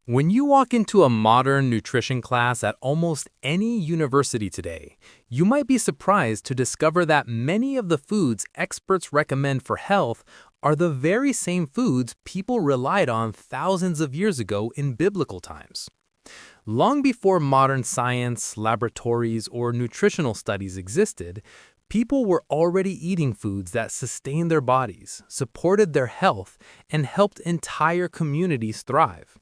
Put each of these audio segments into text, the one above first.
When you walk into a modern nutrition class at almost any university today, you might be surprised to discover that many of the foods experts recommend for health are the very same foods people relied on thousands of years ago in biblical times. Long before modern science, laboratories, or nutritional studies existed, people were already eating foods that sustained their bodies, supported their health, and helped entire communities thrive.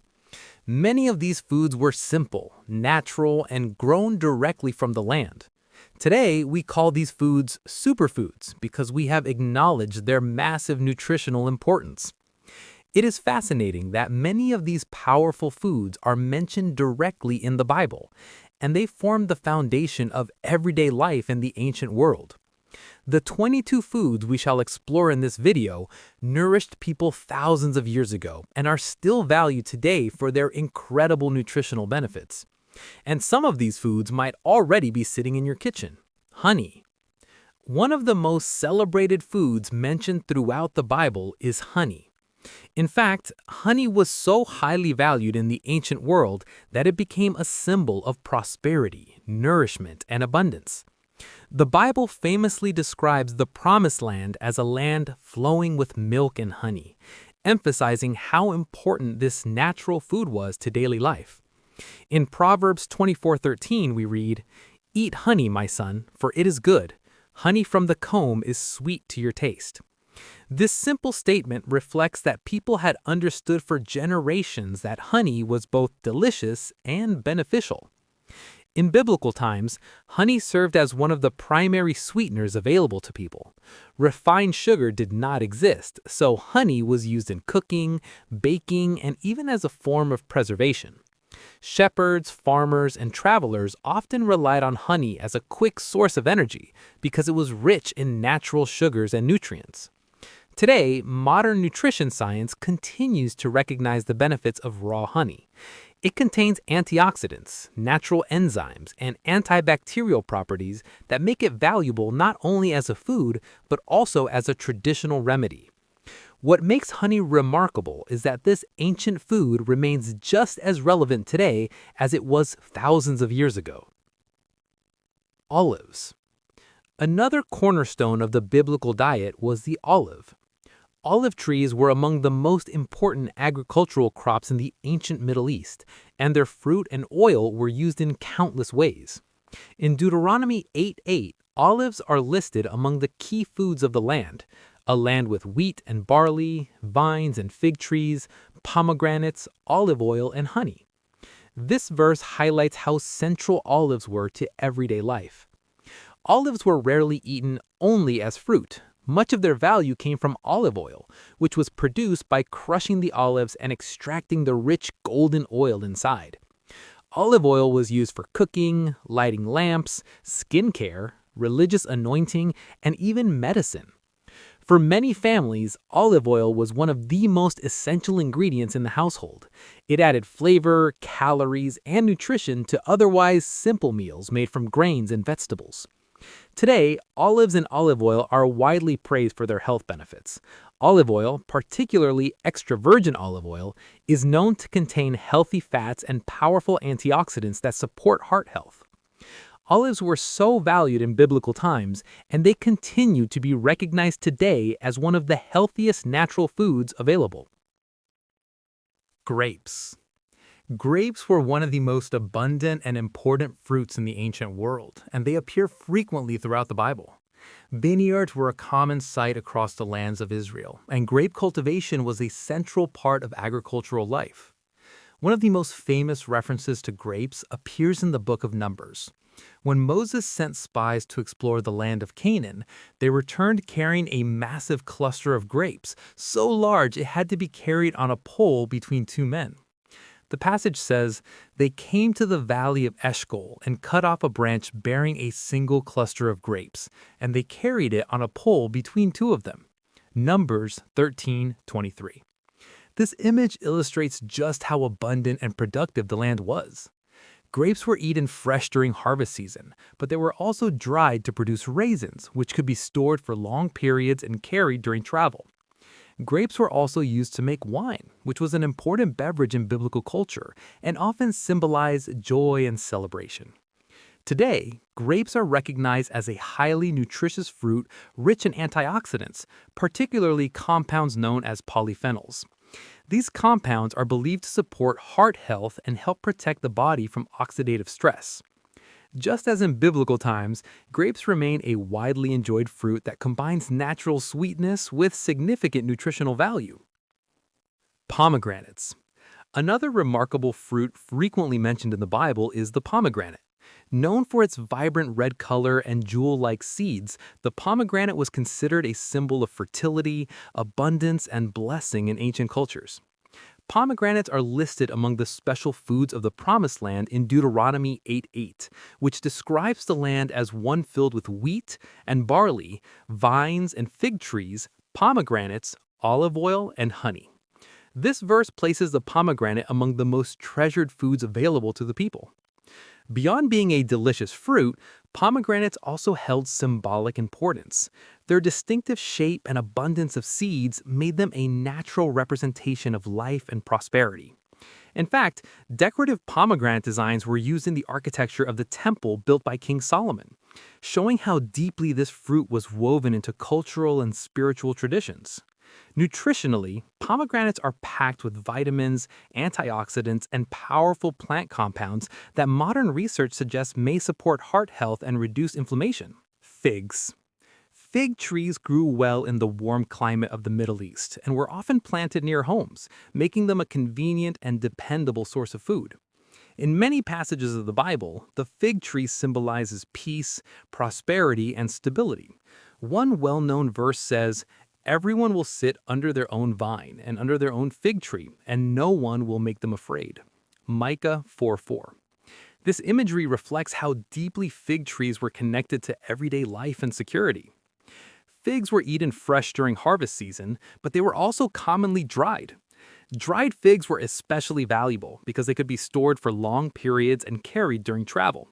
Many of these foods were simple, natural, and grown directly from the land. Today, we call these foods superfoods because we have acknowledged their massive nutritional importance. It is fascinating that many of these powerful foods are mentioned directly in the Bible, and they formed the foundation of everyday life in the ancient world. The 22 foods we shall explore in this video nourished people thousands of years ago and are still valued today for their incredible nutritional benefits. And some of these foods might already be sitting in your kitchen. Honey. One of the most celebrated foods mentioned throughout the Bible is honey. In fact, honey was so highly valued in the ancient world that it became a symbol of prosperity, nourishment, and abundance. The Bible famously describes the Promised Land as a land flowing with milk and honey, emphasizing how important this natural food was to daily life. In Proverbs 24:13 we read, "Eat honey, my son, for it is good. Honey from the comb is sweet to your taste." This simple statement reflects that people had understood for generations that honey was both delicious and beneficial. In biblical times, honey served as one of the primary sweeteners available to people. Refined sugar did not exist, so honey was used in cooking, baking, and even as a form of preservation. Shepherds, farmers, and travelers often relied on honey as a quick source of energy because it was rich in natural sugars and nutrients. Today, modern nutrition science continues to recognize the benefits of raw honey. It contains antioxidants, natural enzymes, and antibacterial properties that make it valuable not only as a food, but also as a traditional remedy. What makes honey remarkable is that this ancient food remains just as relevant today as it was thousands of years ago. Olives. Another cornerstone of the biblical diet was the olive. Olive trees were among the most important agricultural crops in the ancient Middle East, and their fruit and oil were used in countless ways. In Deuteronomy 8:8, olives are listed among the key foods of the land, a land with wheat and barley, vines and fig trees, pomegranates, olive oil, and honey. This verse highlights how central olives were to everyday life. Olives were rarely eaten only as fruit. Much of their value came from olive oil, which was produced by crushing the olives and extracting the rich golden oil inside. Olive oil was used for cooking, lighting lamps, skincare, religious anointing, and even medicine. For many families, olive oil was one of the most essential ingredients in the household. It added flavor, calories, and nutrition to otherwise simple meals made from grains and vegetables. Today, olives and olive oil are widely praised for their health benefits. Olive oil, particularly extra virgin olive oil, is known to contain healthy fats and powerful antioxidants that support heart health. Olives were so valued in biblical times, and they continue to be recognized today as one of the healthiest natural foods available. Grapes. Grapes were one of the most abundant and important fruits in the ancient world, and they appear frequently throughout the Bible. Vineyards were a common sight across the lands of Israel, and grape cultivation was a central part of agricultural life. One of the most famous references to grapes appears in the book of Numbers. When Moses sent spies to explore the land of Canaan, they returned carrying a massive cluster of grapes, so large it had to be carried on a pole between two men. The passage says, "They came to the valley of Eshcol and cut off a branch bearing a single cluster of grapes, and they carried it on a pole between two of them." Numbers 13:23. This image illustrates just how abundant and productive the land was. Grapes were eaten fresh during harvest season, but they were also dried to produce raisins, which could be stored for long periods and carried during travel. Grapes were also used to make wine, which was an important beverage in biblical culture and often symbolized joy and celebration. Today, grapes are recognized as a highly nutritious fruit rich in antioxidants, particularly compounds known as polyphenols. These compounds are believed to support heart health and help protect the body from oxidative stress. Just as in biblical times, grapes remain a widely enjoyed fruit that combines natural sweetness with significant nutritional value. Pomegranates. Another remarkable fruit frequently mentioned in the Bible is the pomegranate. Known for its vibrant red color and jewel-like seeds, the pomegranate was considered a symbol of fertility, abundance, and blessing in ancient cultures. Pomegranates are listed among the special foods of the Promised Land in Deuteronomy 8:8, which describes the land as one filled with wheat and barley, vines and fig trees, pomegranates, olive oil, and honey. This verse places the pomegranate among the most treasured foods available to the people. Beyond being a delicious fruit, pomegranates also held symbolic importance. Their distinctive shape and abundance of seeds made them a natural representation of life and prosperity. In fact, decorative pomegranate designs were used in the architecture of the temple built by King Solomon, showing how deeply this fruit was woven into cultural and spiritual traditions. Nutritionally, pomegranates are packed with vitamins, antioxidants, and powerful plant compounds that modern research suggests may support heart health and reduce inflammation. Figs. Fig trees grew well in the warm climate of the Middle East and were often planted near homes, making them a convenient and dependable source of food. In many passages of the Bible, the fig tree symbolizes peace, prosperity, and stability. One well-known verse says, "Everyone will sit under their own vine and under their own fig tree, and no one will make them afraid." Micah 4:4. This imagery reflects how deeply fig trees were connected to everyday life and security. Figs were eaten fresh during harvest season, but they were also commonly dried. Dried figs were especially valuable because they could be stored for long periods and carried during travel.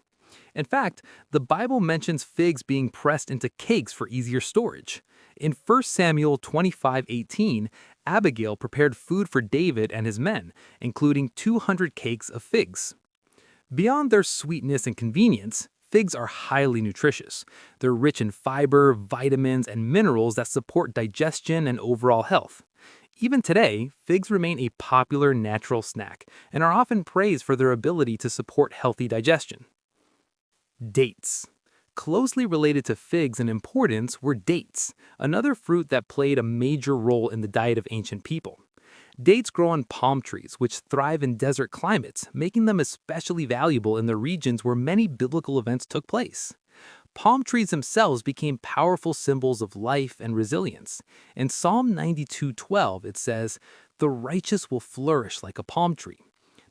In fact, the Bible mentions figs being pressed into cakes for easier storage. In 1 Samuel 25:18, Abigail prepared food for David and his men, including 200 cakes of figs. Beyond their sweetness and convenience, figs are highly nutritious. They're rich in fiber, vitamins, and minerals that support digestion and overall health. Even today, figs remain a popular natural snack and are often praised for their ability to support healthy digestion. Dates. Closely related to figs in importance were dates, another fruit that played a major role in the diet of ancient people. Dates grow on palm trees, which thrive in desert climates, making them especially valuable in the regions where many biblical events took place. Palm trees themselves became powerful symbols of life and resilience. In Psalm 92:12, it says, "The righteous will flourish like a palm tree."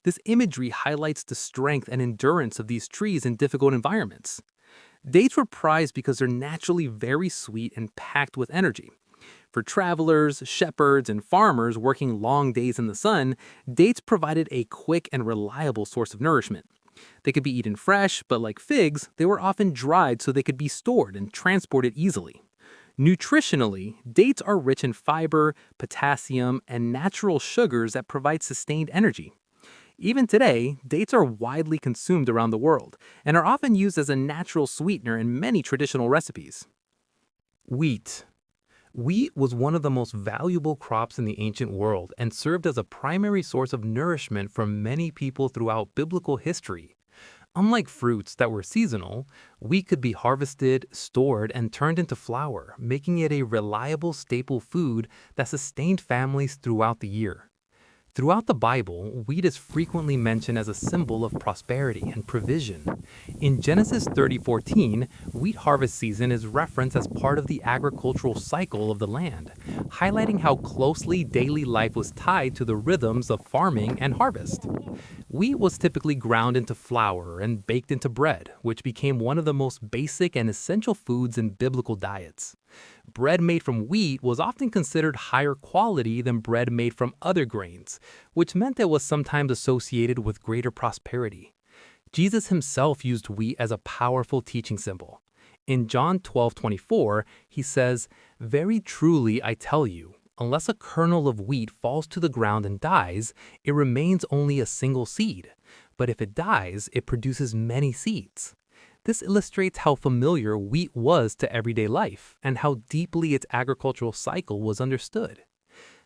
This imagery highlights the strength and endurance of these trees in difficult environments. Dates were prized because they're naturally very sweet and packed with energy. For travelers, shepherds, and farmers working long days in the sun, dates provided a quick and reliable source of nourishment. They could be eaten fresh, but like figs, they were often dried so they could be stored and transported easily. Nutritionally, dates are rich in fiber, potassium, and natural sugars that provide sustained energy. Even today, dates are widely consumed around the world and are often used as a natural sweetener in many traditional recipes. Wheat. Wheat was one of the most valuable crops in the ancient world and served as a primary source of nourishment for many people throughout biblical history. Unlike fruits that were seasonal, wheat could be harvested, stored, and turned into flour, making it a reliable staple food that sustained families throughout the year. Throughout the Bible, wheat is frequently mentioned as a symbol of prosperity and provision. In Genesis 30:14, wheat harvest season is referenced as part of the agricultural cycle of the land, highlighting how closely daily life was tied to the rhythms of farming and harvest. Wheat was typically ground into flour and baked into bread, which became one of the most basic and essential foods in biblical diets. Bread made from wheat was often considered higher quality than bread made from other grains, which meant it was sometimes associated with greater prosperity. Jesus himself used wheat as a powerful teaching symbol. In John 12:24, he says, "Very truly I tell you, unless a kernel of wheat falls to the ground and dies, it remains only a single seed. But if it dies, it produces many seeds. This illustrates how familiar wheat was to everyday life and how deeply its agricultural cycle was understood.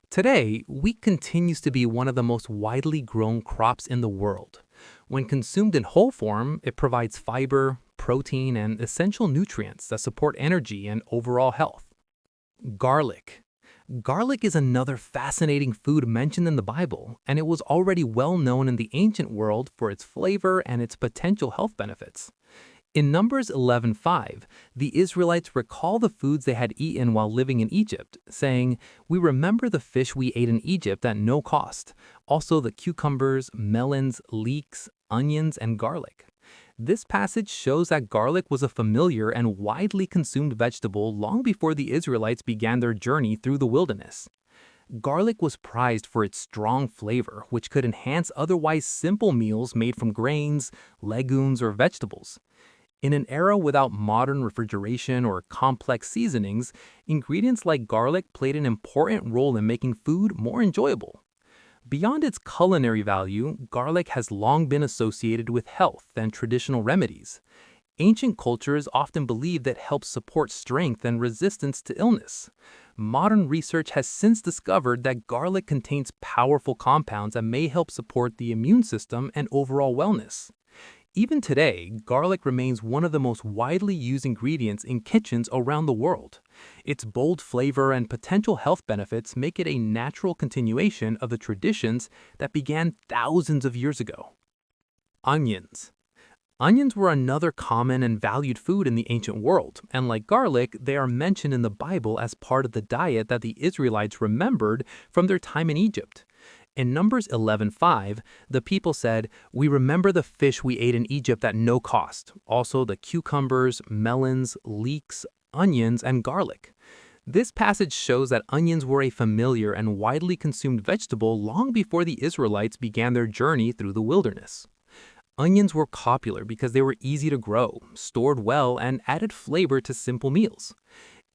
Today, wheat continues to be one of the most widely grown crops in the world. When consumed in whole form, it provides fiber, protein, and essential nutrients that support energy and overall health. Garlic. Garlic is another fascinating food mentioned in the Bible, and it was already well known in the ancient world for its flavor and its potential health benefits. In Numbers 11:5, the Israelites recall the foods they had eaten while living in Egypt, saying, "We remember the fish we ate in Egypt at no cost, also the cucumbers, melons, leeks, onions, and garlic." This passage shows that garlic was a familiar and widely consumed vegetable long before the Israelites began their journey through the wilderness. Garlic was prized for its strong flavor, which could enhance otherwise simple meals made from grains, legumes, or vegetables. In an era without modern refrigeration or complex seasonings, ingredients like garlic played an important role in making food more enjoyable. Beyond its culinary value, garlic has long been associated with health and traditional remedies. Ancient cultures often believed that it helps support strength and resistance to illness. Modern research has since discovered that garlic contains powerful compounds that may help support the immune system and overall wellness. Even today, garlic remains one of the most widely used ingredients in kitchens around the world. Its bold flavor and potential health benefits make it a natural continuation of the traditions that began thousands of years ago. Onions. Onions were another common and valued food in the ancient world, and like garlic, they are mentioned in the Bible as part of the diet that the Israelites remembered from their time in Egypt. In Numbers 11:5, the people said, "We remember the fish we ate in Egypt at no cost, also the cucumbers, melons, leeks, onions, and garlic." This passage shows that onions were a familiar and widely consumed vegetable long before the Israelites began their journey through the wilderness. Onions were popular because they were easy to grow, stored well, and added flavor to simple meals.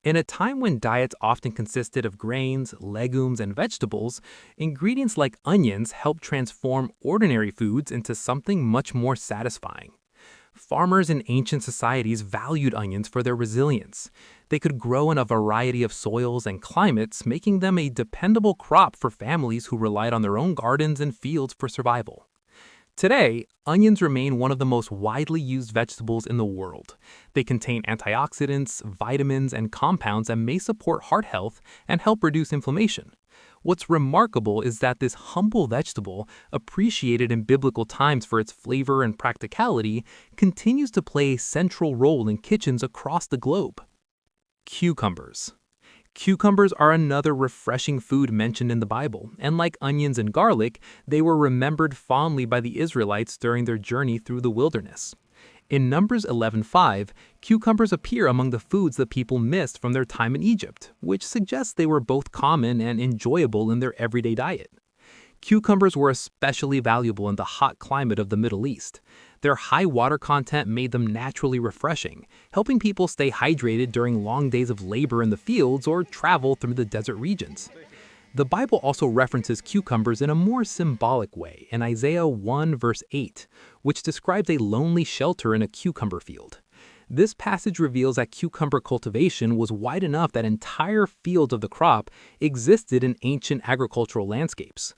In a time when diets often consisted of grains, legumes, and vegetables, ingredients like onions helped transform ordinary foods into something much more satisfying. Farmers in ancient societies valued onions for their resilience. They could grow in a variety of soils and climates, making them a dependable crop for families who relied on their own gardens and fields for survival. Today, onions remain one of the most widely used vegetables in the world. They contain antioxidants, vitamins, and compounds that may support heart health and help reduce inflammation. What's remarkable is that this humble vegetable, appreciated in biblical times for its flavor and practicality, continues to play a central role in kitchens across the globe. Cucumbers. Cucumbers are another refreshing food mentioned in the Bible, and like onions and garlic, they were remembered fondly by the Israelites during their journey through the wilderness. In Numbers 11:5, cucumbers appear among the foods that people missed from their time in Egypt, which suggests they were both common and enjoyable in their everyday diet. Cucumbers were especially valuable in the hot climate of the Middle East. Their high water content made them naturally refreshing, helping people stay hydrated during long days of labor in the fields or travel through the desert regions. The Bible also references cucumbers in a more symbolic way in Isaiah 1 verse 8, which describes a lonely shelter in a cucumber field. This passage reveals that cucumber cultivation was wide enough that entire fields of the crop existed in ancient agricultural landscapes.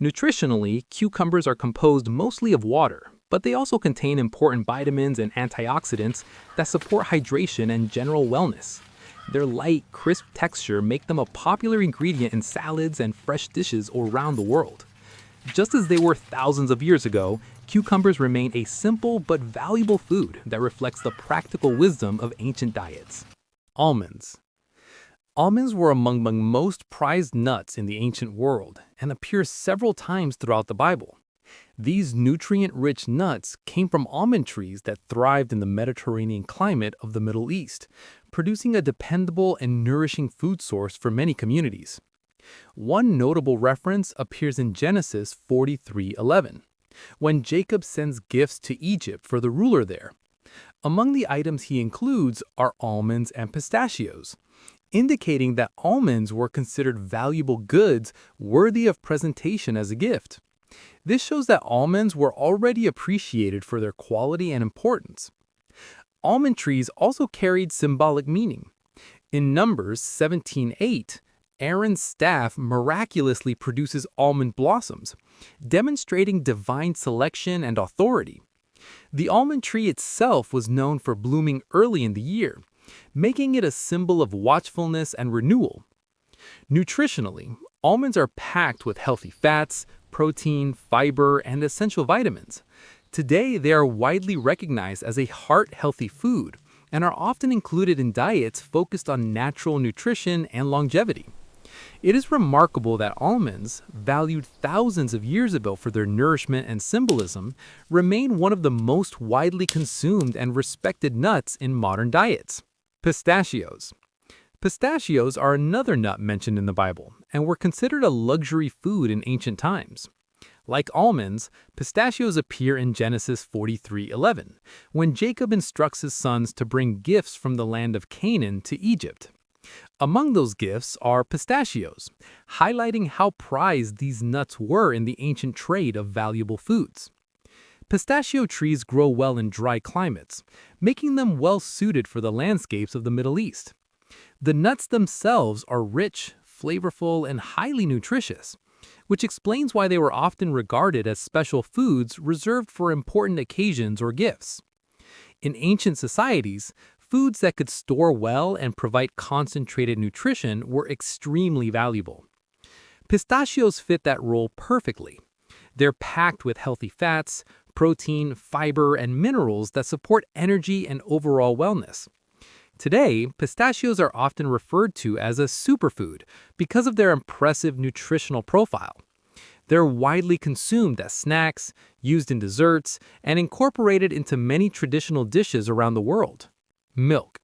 Nutritionally, cucumbers are composed mostly of water, but they also contain important vitamins and antioxidants that support hydration and general wellness. Their light, crisp texture make them a popular ingredient in salads and fresh dishes around the world. Just as they were thousands of years ago, cucumbers remain a simple but valuable food that reflects the practical wisdom of ancient diets. Almonds. Almonds were among the most prized nuts in the ancient world and appear several times throughout the Bible. These nutrient-rich nuts came from almond trees that thrived in the Mediterranean climate of the Middle East, producing a dependable and nourishing food source for many communities. One notable reference appears in Genesis 43:11, when Jacob sends gifts to Egypt for the ruler there. Among the items he includes are almonds and pistachios. indicating that almonds were considered valuable goods worthy of presentation as a gift. This shows that almonds were already appreciated for their quality and importance. Almond trees also carried symbolic meaning. In Numbers 17:8, Aaron's staff miraculously produces almond blossoms, demonstrating divine selection and authority. The almond tree itself was known for blooming early in the year, making it a symbol of watchfulness and renewal. Nutritionally, almonds are packed with healthy fats, protein, fiber, and essential vitamins. Today, they are widely recognized as a heart-healthy food and are often included in diets focused on natural nutrition and longevity. It is remarkable that almonds, valued thousands of years ago for their nourishment and symbolism, remain one of the most widely consumed and respected nuts in modern diets. Pistachios. Pistachios are another nut mentioned in the Bible and were considered a luxury food in ancient times. Like almonds, pistachios appear in Genesis 43:11, when Jacob instructs his sons to bring gifts from the land of Canaan to Egypt. Among those gifts are pistachios, highlighting how prized these nuts were in the ancient trade of valuable foods. Pistachio trees grow well in dry climates, making them well suited for the landscapes of the Middle East. The nuts themselves are rich, flavorful, and highly nutritious, which explains why they were often regarded as special foods reserved for important occasions or gifts. In ancient societies, foods that could store well and provide concentrated nutrition were extremely valuable. Pistachios fit that role perfectly. They're packed with healthy fats, protein, fiber, and minerals that support energy and overall wellness. Today, pistachios are often referred to as a superfood because of their impressive nutritional profile. They're widely consumed as snacks, used in desserts, and incorporated into many traditional dishes around the world. Milk.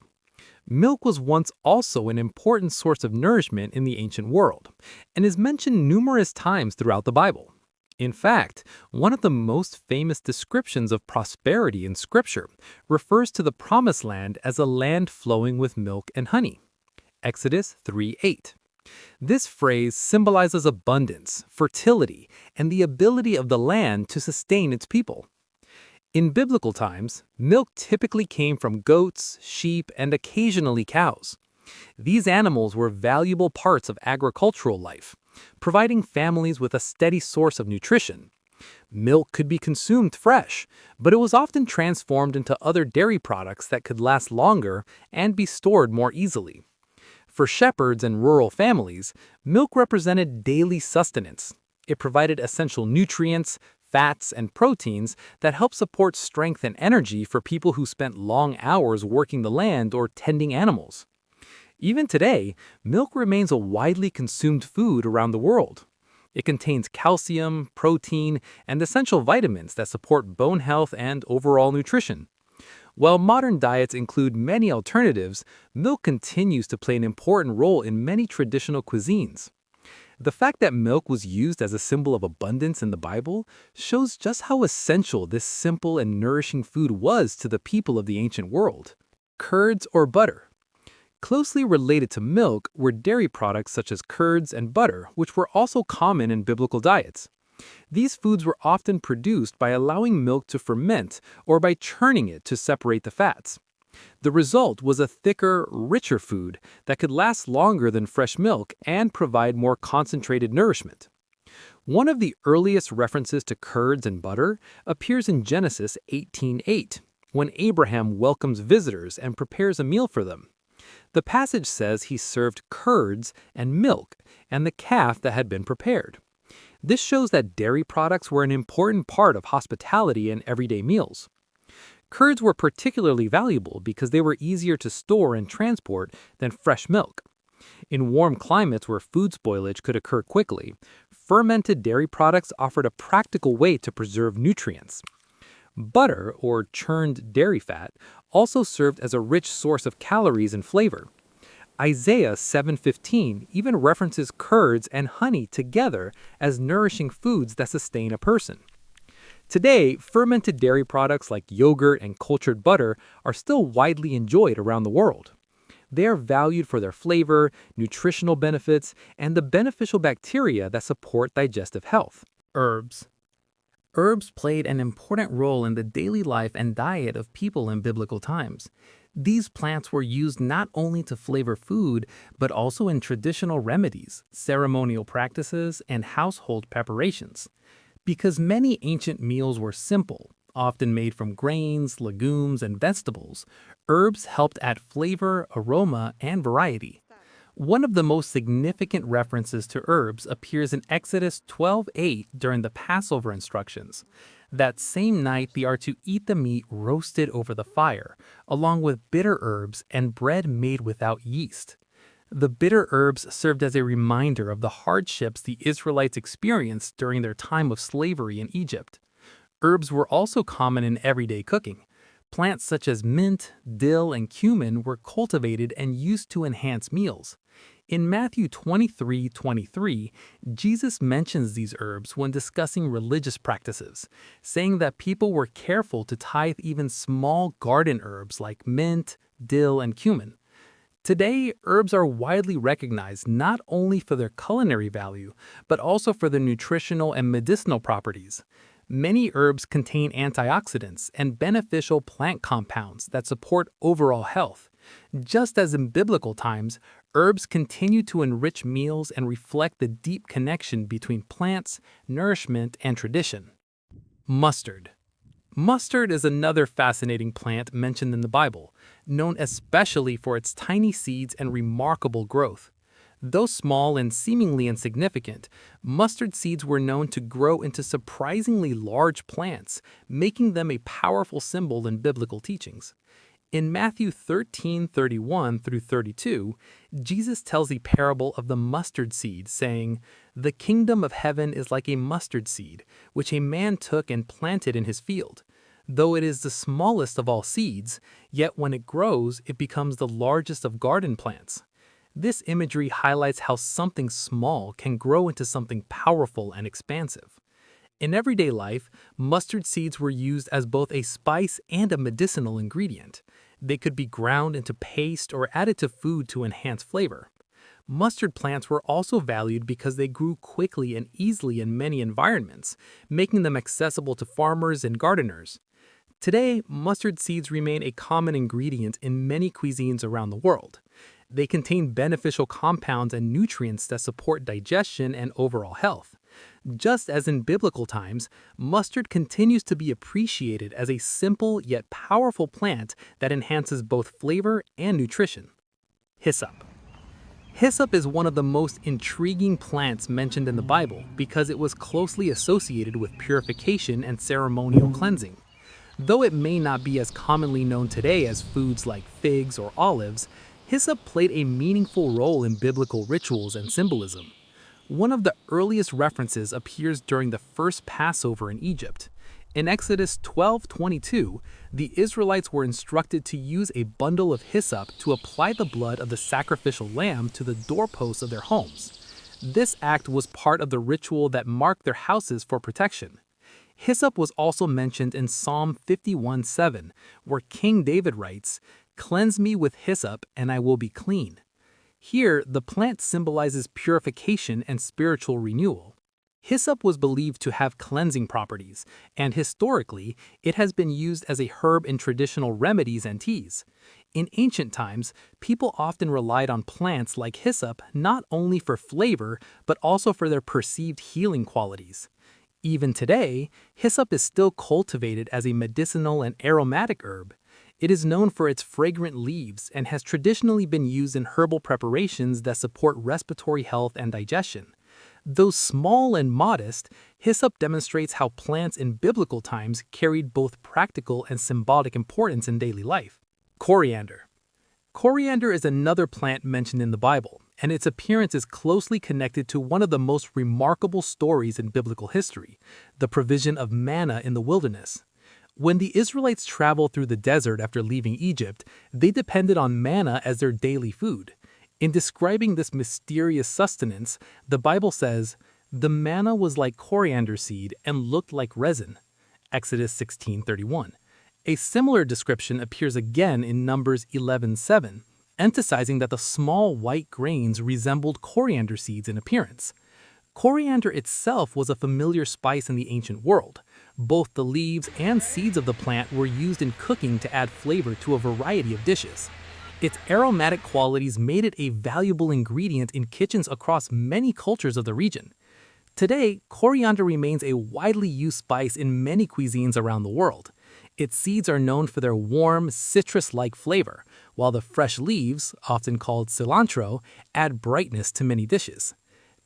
Milk was once also an important source of nourishment in the ancient world, and is mentioned numerous times throughout the Bible. In fact, one of the most famous descriptions of prosperity in Scripture refers to the Promised Land as a land flowing with milk and honey. Exodus 3:8. This phrase symbolizes abundance, fertility, and the ability of the land to sustain its people. In biblical times, milk typically came from goats, sheep, and occasionally cows. These animals were valuable parts of agricultural life, providing families with a steady source of nutrition. Milk could be consumed fresh, but it was often transformed into other dairy products that could last longer and be stored more easily. For shepherds and rural families, milk represented daily sustenance. It provided essential nutrients, fats, and proteins that help support strength and energy for people who spent long hours working the land or tending animals. Even today, milk remains a widely consumed food around the world. It contains calcium, protein, and essential vitamins that support bone health and overall nutrition. While modern diets include many alternatives, milk continues to play an important role in many traditional cuisines. The fact that milk was used as a symbol of abundance in the Bible shows just how essential this simple and nourishing food was to the people of the ancient world. Curds or butter. Closely related to milk were dairy products such as curds and butter, which were also common in biblical diets. These foods were often produced by allowing milk to ferment or by churning it to separate the fats. The result was a thicker, richer food that could last longer than fresh milk and provide more concentrated nourishment. One of the earliest references to curds and butter appears in Genesis 18:8, when Abraham welcomes visitors and prepares a meal for them. The passage says he served curds and milk and the calf that had been prepared. This shows that dairy products were an important part of hospitality and everyday meals. Curds were particularly valuable because they were easier to store and transport than fresh milk. In warm climates where food spoilage could occur quickly, fermented dairy products offered a practical way to preserve nutrients. Butter, or churned dairy fat, also served as a rich source of calories and flavor. Isaiah 7:15 even references curds and honey together as nourishing foods that sustain a person. Today, fermented dairy products like yogurt and cultured butter are still widely enjoyed around the world. They are valued for their flavor, nutritional benefits, and the beneficial bacteria that support digestive health. Herbs. Herbs played an important role in the daily life and diet of people in biblical times. These plants were used not only to flavor food, but also in traditional remedies, ceremonial practices, and household preparations. Because many ancient meals were simple, often made from grains, legumes, and vegetables, herbs helped add flavor, aroma, and variety. One of the most significant references to herbs appears in Exodus 12:8 during the Passover instructions. That same night they are to eat the meat roasted over the fire, along with bitter herbs and bread made without yeast. The bitter herbs served as a reminder of the hardships the Israelites experienced during their time of slavery in Egypt. Herbs were also common in everyday cooking. Plants such as mint, dill, and cumin were cultivated and used to enhance meals. In Matthew 23:23, Jesus mentions these herbs when discussing religious practices, saying that people were careful to tithe even small garden herbs like mint, dill, and cumin. Today, herbs are widely recognized not only for their culinary value, but also for their nutritional and medicinal properties. Many herbs contain antioxidants and beneficial plant compounds that support overall health. Just as in biblical times, herbs continue to enrich meals and reflect the deep connection between plants, nourishment, and tradition. Mustard. Mustard is another fascinating plant mentioned in the Bible, known especially for its tiny seeds and remarkable growth. Though small and seemingly insignificant, mustard seeds were known to grow into surprisingly large plants, making them a powerful symbol in biblical teachings. In Matthew 13:31 through 32, Jesus tells the parable of the mustard seed, saying, "The kingdom of heaven is like a mustard seed, which a man took and planted in his field. Though it is the smallest of all seeds, yet when it grows, it becomes the largest of garden plants." This imagery highlights how something small can grow into something powerful and expansive. In everyday life, mustard seeds were used as both a spice and a medicinal ingredient. They could be ground into paste or added to food to enhance flavor. Mustard plants were also valued because they grew quickly and easily in many environments, making them accessible to farmers and gardeners. Today, mustard seeds remain a common ingredient in many cuisines around the world. They contain beneficial compounds and nutrients that support digestion and overall health. Just as in biblical times, mustard continues to be appreciated as a simple yet powerful plant that enhances both flavor and nutrition. Hyssop. Hyssop is one of the most intriguing plants mentioned in the Bible because it was closely associated with purification and ceremonial cleansing. Though it may not be as commonly known today as foods like figs or olives, hyssop played a meaningful role in biblical rituals and symbolism. One of the earliest references appears during the first Passover in Egypt. In Exodus 12:22, the Israelites were instructed to use a bundle of hyssop to apply the blood of the sacrificial lamb to the doorposts of their homes. This act was part of the ritual that marked their houses for protection. Hyssop was also mentioned in Psalm 51:7, where King David writes, "Cleanse me with hyssop, and I will be clean." Here, the plant symbolizes purification and spiritual renewal. Hyssop was believed to have cleansing properties, and historically, it has been used as a herb in traditional remedies and teas. In ancient times, people often relied on plants like hyssop not only for flavor, but also for their perceived healing qualities. Even today, hyssop is still cultivated as a medicinal and aromatic herb. It is known for its fragrant leaves and has traditionally been used in herbal preparations that support respiratory health and digestion. Though small and modest, hyssop demonstrates how plants in biblical times carried both practical and symbolic importance in daily life. Coriander. Coriander is another plant mentioned in the Bible, and its appearance is closely connected to one of the most remarkable stories in biblical history, the provision of manna in the wilderness. When the Israelites traveled through the desert after leaving Egypt, they depended on manna as their daily food. In describing this mysterious sustenance, the Bible says, "The manna was like coriander seed and looked like resin." Exodus 16:31. A similar description appears again in Numbers 11:7, emphasizing that the small white grains resembled coriander seeds in appearance. Coriander itself was a familiar spice in the ancient world. Both the leaves and seeds of the plant were used in cooking to add flavor to a variety of dishes. Its aromatic qualities made it a valuable ingredient in kitchens across many cultures of the region. Today, coriander remains a widely used spice in many cuisines around the world. Its seeds are known for their warm, citrus-like flavor, while the fresh leaves, often called cilantro, add brightness to many dishes.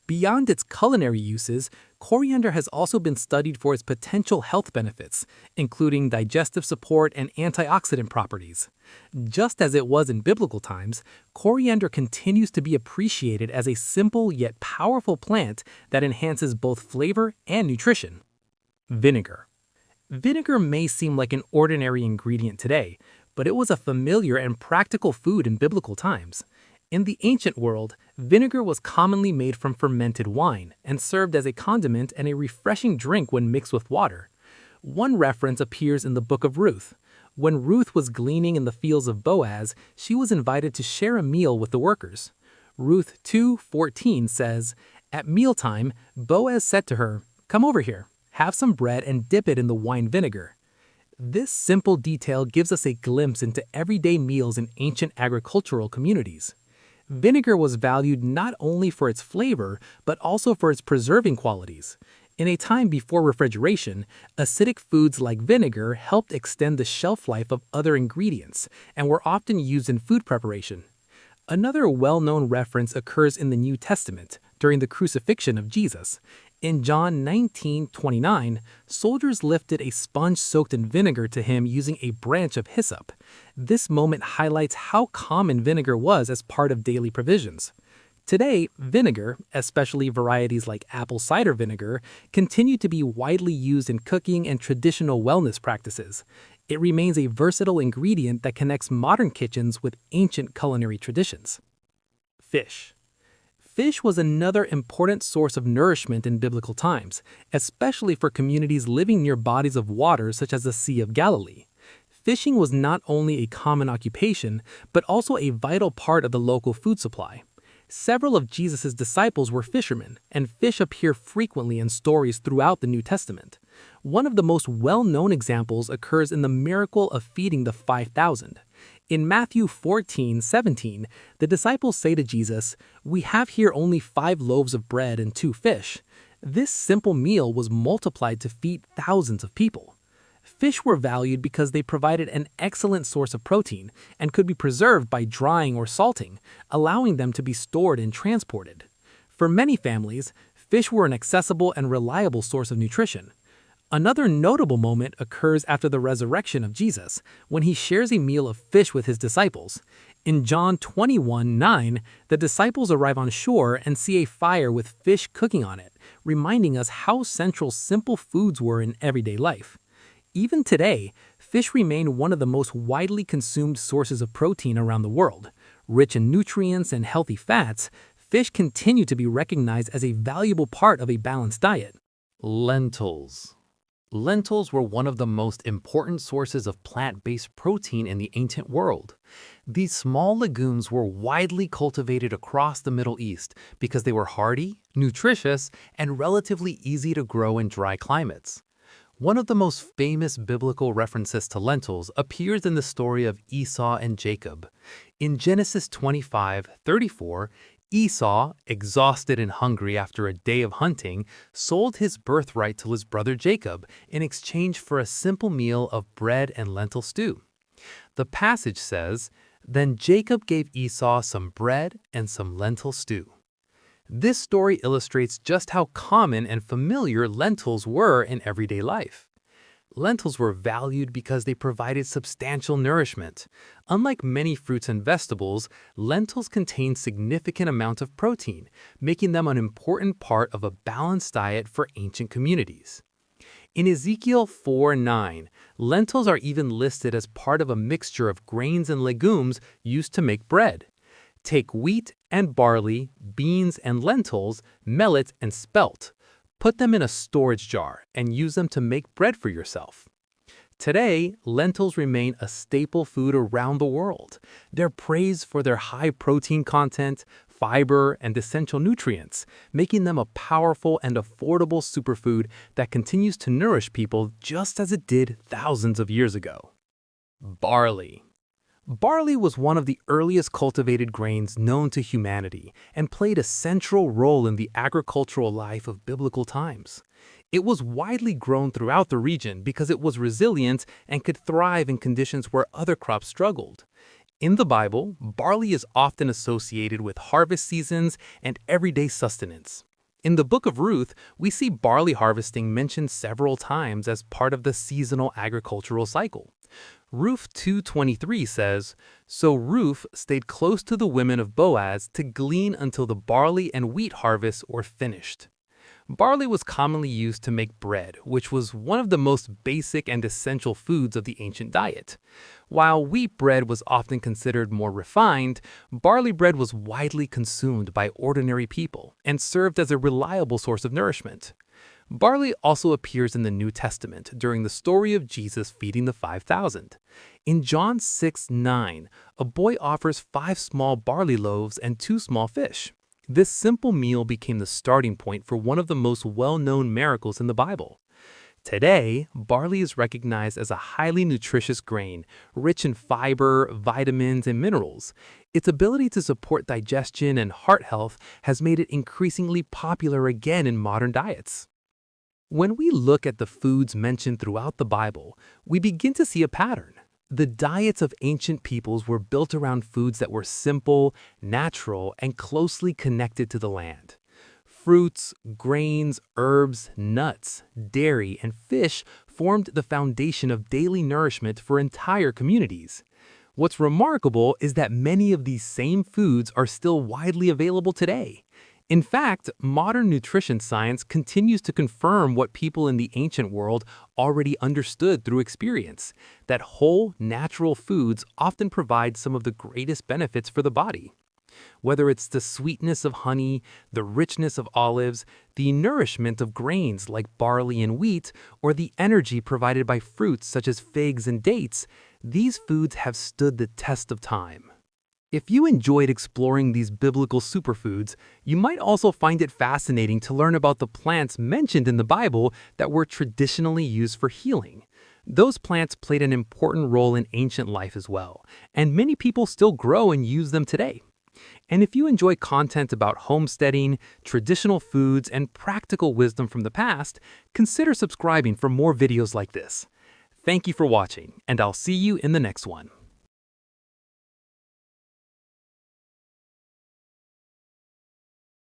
Beyond its culinary uses, coriander has also been studied for its potential health benefits, including digestive support and antioxidant properties. Just as it was in biblical times, coriander continues to be appreciated as a simple yet powerful plant that enhances both flavor and nutrition. Vinegar. Vinegar may seem like an ordinary ingredient today, but it was a familiar and practical food in biblical times. In the ancient world, vinegar was commonly made from fermented wine and served as a condiment and a refreshing drink when mixed with water. One reference appears in the book of Ruth. When Ruth was gleaning in the fields of Boaz, she was invited to share a meal with the workers. Ruth 2:14 says, "At mealtime, Boaz said to her, 'Come over here, have some bread and dip it in the wine vinegar.'" This simple detail gives us a glimpse into everyday meals in ancient agricultural communities. Vinegar was valued not only for its flavor, but also for its preserving qualities. In a time before refrigeration, acidic foods like vinegar helped extend the shelf life of other ingredients and were often used in food preparation. Another well-known reference occurs in the New Testament during the crucifixion of Jesus. In John 19:29, soldiers lifted a sponge soaked in vinegar to him using a branch of hyssop. This moment highlights how common vinegar was as part of daily provisions. Today, vinegar, especially varieties like apple cider vinegar, continue to be widely used in cooking and traditional wellness practices. It remains a versatile ingredient that connects modern kitchens with ancient culinary traditions. Fish. Fish was another important source of nourishment in biblical times, especially for communities living near bodies of water such as the Sea of Galilee. Fishing was not only a common occupation, but also a vital part of the local food supply. Several of Jesus' disciples were fishermen, and fish appear frequently in stories throughout the New Testament. One of the most well-known examples occurs in the miracle of feeding the 5,000. In Matthew 14:17, the disciples say to Jesus, "We have here only 5 loaves of bread and 2 fish." This simple meal was multiplied to feed thousands of people. Fish were valued because they provided an excellent source of protein and could be preserved by drying or salting, allowing them to be stored and transported. For many families, fish were an accessible and reliable source of nutrition. Another notable moment occurs after the resurrection of Jesus, when he shares a meal of fish with his disciples. In John 21:9, the disciples arrive on shore and see a fire with fish cooking on it, reminding us how central simple foods were in everyday life. Even today, fish remain one of the most widely consumed sources of protein around the world. Rich in nutrients and healthy fats, fish continue to be recognized as a valuable part of a balanced diet. Lentils. Lentils were one of the most important sources of plant-based protein in the ancient world. These small legumes were widely cultivated across the Middle East because they were hardy, nutritious, and relatively easy to grow in dry climates. One of the most famous biblical references to lentils appears in the story of Esau and Jacob. In Genesis 25:34, Esau, exhausted and hungry after a day of hunting, sold his birthright to his brother Jacob in exchange for a simple meal of bread and lentil stew. The passage says, "Then Jacob gave Esau some bread and some lentil stew." This story illustrates just how common and familiar lentils were in everyday life. Lentils were valued because they provided substantial nourishment. Unlike many fruits and vegetables, lentils contain significant amounts of protein, making them an important part of a balanced diet for ancient communities. In Ezekiel 4:9, lentils are even listed as part of a mixture of grains and legumes used to make bread. Take wheat and barley, beans and lentils, millet and spelt. Put them in a storage jar and use them to make bread for yourself. Today, lentils remain a staple food around the world. They're praised for their high protein content, fiber, and essential nutrients, making them a powerful and affordable superfood that continues to nourish people just as it did thousands of years ago. Barley. Barley was one of the earliest cultivated grains known to humanity and played a central role in the agricultural life of biblical times. It was widely grown throughout the region because it was resilient and could thrive in conditions where other crops struggled. In the Bible, barley is often associated with harvest seasons and everyday sustenance. In the book of Ruth, we see barley harvesting mentioned several times as part of the seasonal agricultural cycle. Ruth 2:23 says, "So Ruth stayed close to the women of Boaz to glean until the barley and wheat harvests were finished." Barley was commonly used to make bread, which was one of the most basic and essential foods of the ancient diet. While wheat bread was often considered more refined, barley bread was widely consumed by ordinary people and served as a reliable source of nourishment. Barley also appears in the New Testament during the story of Jesus feeding the 5,000. In John 6:9, a boy offers 5 small barley loaves and 2 small fish. This simple meal became the starting point for one of the most well-known miracles in the Bible. Today, barley is recognized as a highly nutritious grain, rich in fiber, vitamins, and minerals. Its ability to support digestion and heart health has made it increasingly popular again in modern diets. When we look at the foods mentioned throughout the Bible, we begin to see a pattern. The diets of ancient peoples were built around foods that were simple, natural, and closely connected to the land. Fruits, grains, herbs, nuts, dairy, and fish formed the foundation of daily nourishment for entire communities. What's remarkable is that many of these same foods are still widely available today. In fact, modern nutrition science continues to confirm what people in the ancient world already understood through experience, that whole, natural foods often provide some of the greatest benefits for the body. Whether it's the sweetness of honey, the richness of olives, the nourishment of grains like barley and wheat, or the energy provided by fruits such as figs and dates, these foods have stood the test of time. If you enjoyed exploring these biblical superfoods, you might also find it fascinating to learn about the plants mentioned in the Bible that were traditionally used for healing. Those plants played an important role in ancient life as well, and many people still grow and use them today. And if you enjoy content about homesteading, traditional foods, and practical wisdom from the past, consider subscribing for more videos like this. Thank you for watching, and I'll see you in the next one.